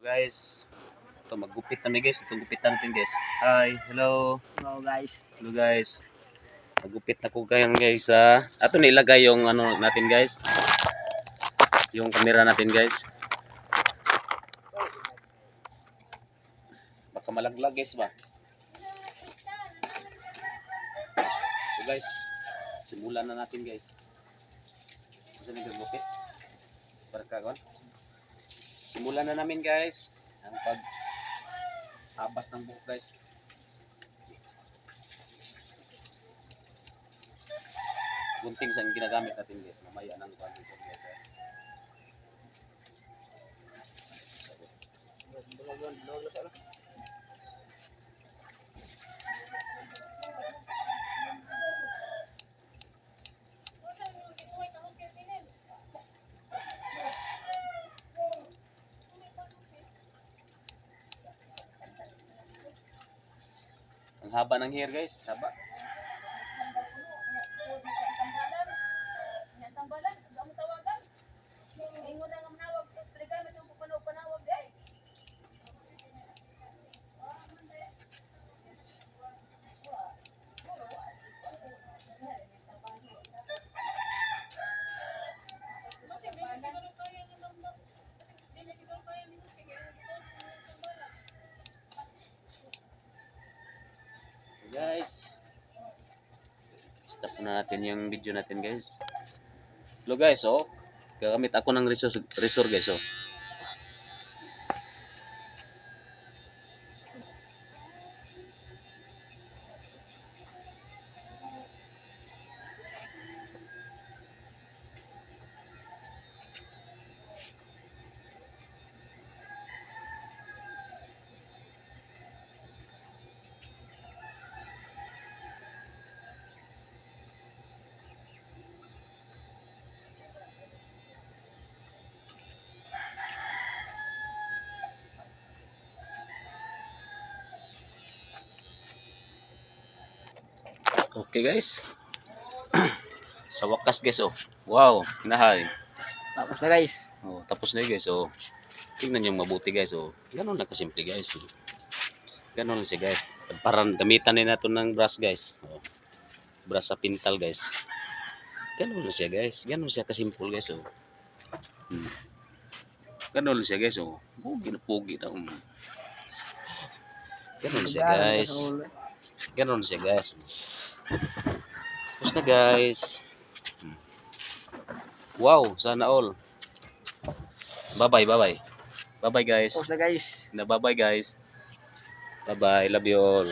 guys. Ito maggupit kami guys. Itong gupitan natin guys. Hi, hello. Hello guys. Hello guys. Maggupit na ko kayo guys. Ato nilagay yung ano natin guys. Yung camera natin guys. Baka malaglag guys ba. So guys, simulan na natin guys. Kasi nagagupit. Barka kon. Simulan na namin guys ang paghabas ng buhok guys. Gunting sa ginagamit natin guys. Mamaya nang gunting guys. Ang haba ng hair guys, haba. Guys, stop na natin yung video natin guys. Hello guys, oh. Gagamit ako ng resor guys, oh. Okay guys. Sa wakas guys, oh. Wow, hinahay. Tapos na guys. Oh, tapos na guys, oh. Tingnan niyo mabuti guys, oh. Ganun lang kasimple guys. Oh. Ganun lang siya guys. Parang gamitan din natin ng brush guys. Oh. Brush sa pintal guys. Ganun lang siya guys. Ganun siya kasimple guys, oh. Ganun lang siya guys, oh. Pugi na pugi na. Ganun siya guys. Ganun siya guys. Tapos na guys. Wow, sana all. Bye-bye, bye-bye. Bye-bye guys. Tapos na guys. Bye-bye guys. Bye-bye, love you all.